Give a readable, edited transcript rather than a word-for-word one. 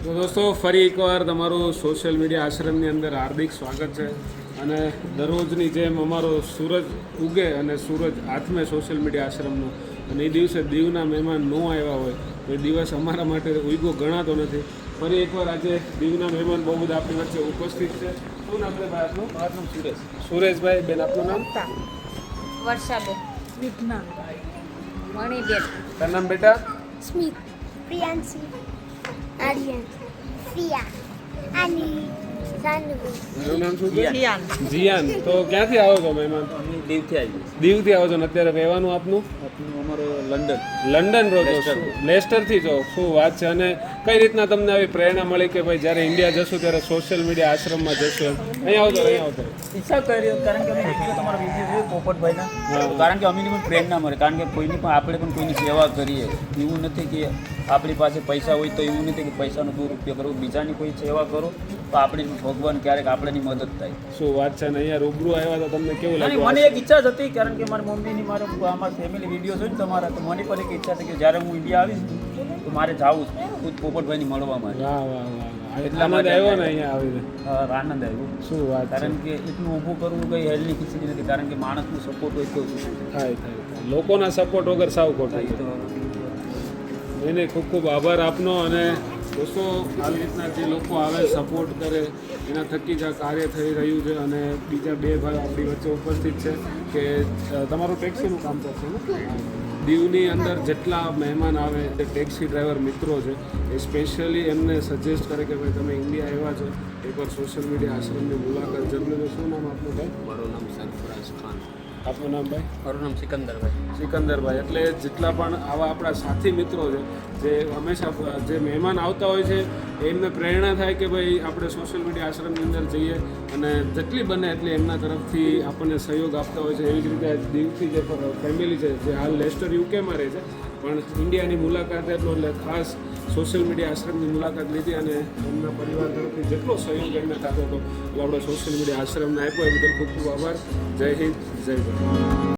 તો દોસ્તો ફરી એકવાર તમારું સોશિયલ મીડિયા આશ્રમની અંદર હાર્દિક સ્વાગત છે. અને દરરોજની જેમ અમારો સૂરજ ઉગે અને સૂરજ આથમે સોશિયલ મીડિયા આશ્રમનો, અને એ દિવસે દીવના મહેમાન ન આવ્યા હોય તો એ દિવસ અમારા માટે ઉઈગો ગણાતો નથી. ફરી એકવાર આજે દીવના મહેમાન બહુ બધા આપણી વચ્ચે ઉપસ્થિત છે. શું નામ છે ભાઈ આપનું? મારું નામ સુરેશ. સુરેશભાઈ. બેન આપનું નામ? વર્ષાબેન. વિઘ્ના. મણીબેન. તારું નામ બેટા? સ્મિત. પ્રિયાંશી. આર્યન. પ્રિયા. આની. જાનવી. મારું નામ શું છે? જીયાન. જીયાન. તો ક્યાંથી આવો છો મહેમાન? અમે દીવથી આવીએ દીવથી આવો છો ને અત્યારે રહેવાનું આપનું? છીએ અમારો લંડન. લંડન રહો છો? લેસ્ટરથી છો? શું વાત છે. અને કઈ રીતના તમને આવી પ્રેરણા મળી કે ભાઈ જ્યારે ઇન્ડિયા જશું ત્યારે સોશિયલ મીડિયા આશ્રમમાં જશું એમ? અહીંયા આવતો અહીંયા આવતો. ઈચ્છા કરી કારણ કે અમે વિડીયો તમારા વિડીયો જોયું પોપટભાઈના, તો કારણ કે અમીની પણ પ્રેરણા મળે. કારણ કે કોઈની પણ આપણે પણ કોઈની સેવા કરીએ, એવું નથી કે આપણી પાસે પૈસા હોય તો એવું નથી કે પૈસાનો દુરુપયોગ કરવો. બીજાની કોઈ સેવા કરો તો આપણી ભગવાન ક્યારેક આપણેની મદદ થાય. શું વાત છે. ને અહીંયા રૂબરૂ આવ્યા તો તમને કેવું અને લાગ્યું? મને એક ઈચ્છા જ હતી, કારણ કે મારી મમ્મીની અમારા ફેમિલી વિડીયો જોઈને તમારા, તો મને પણ એક ઈચ્છા હતી કે જ્યારે હું ઇન્ડિયા આવીશ તો મારે જવું ખુદ પોપટભાઈની મળવા માટે. વાહ વાહ વાહ. એટલા માટે આવ્યો ને અહીંયા આવીને? આનંદ આવ્યો. શું વાત છે. કારણ કે એટલું ઊભું કરવું કંઈ હેલની ખીચડી નથી. કારણ કે માણસનો સપોર્ટ હોય તો થાય થાય. લોકોના સપોર્ટ વગર સાવ ખોટું છે. એને ખૂબ ખૂબ આભાર આપનો. અને દોસ્તો આવી રીતના જે લોકો આવે સપોર્ટ કરે એના થકી જ આ કાર્ય થઈ રહ્યું છે. અને બીજા બે ભાઈ આપણી વચ્ચે ઉપસ્થિત છે કે તમારું ટેક્સીનું કામ કરશે ને? દીવની અંદર જેટલા મહેમાન આવે તે ટેક્સી ડ્રાઈવર મિત્રો છે એ સ્પેશિયલી એમને સજેસ્ટ કરે કે ભાઈ તમે ઇન્ડિયા આવ્યા છો એકવાર સોશિયલ મીડિયા આશ્રમની મુલાકાત જરૂર લો. શું નામ આપનું ભાઈ? મારું નામ સરફરાઝ ખાન. આપનું નામ ભાઈ? મારું નામ સિકંદરભાઈ. સિકંદરભાઈ. એટલે જેટલા પણ આવા આપણા સાથી મિત્રો છે જે હંમેશા જે મહેમાન આવતા હોય છે એમને પ્રેરણા થાય કે ભાઈ આપણે સોશિયલ મીડિયા આશ્રમની અંદર જઈએ, અને જેટલી બને એટલી એમના તરફથી આપણને સહયોગ આપતા હોય છે. એવી જ રીતે દીવથી જે ફેમિલી છે જે હાલ લેસ્ટર યુકેમાં રહે છે પણ ઇન્ડિયાની મુલાકાત એટલો એટલે ખાસ સોશિયલ મીડિયા આશ્રમની મુલાકાત લીધી, અને એમના પરિવાર તરફથી જેટલો સહયોગ એમને થતો હતો એટલે આપણે સોશિયલ મીડિયા આશ્રમને આપ્યો એ બદલ ખૂબ ખૂબ આભાર. જય હિન્દ, જય ભારત.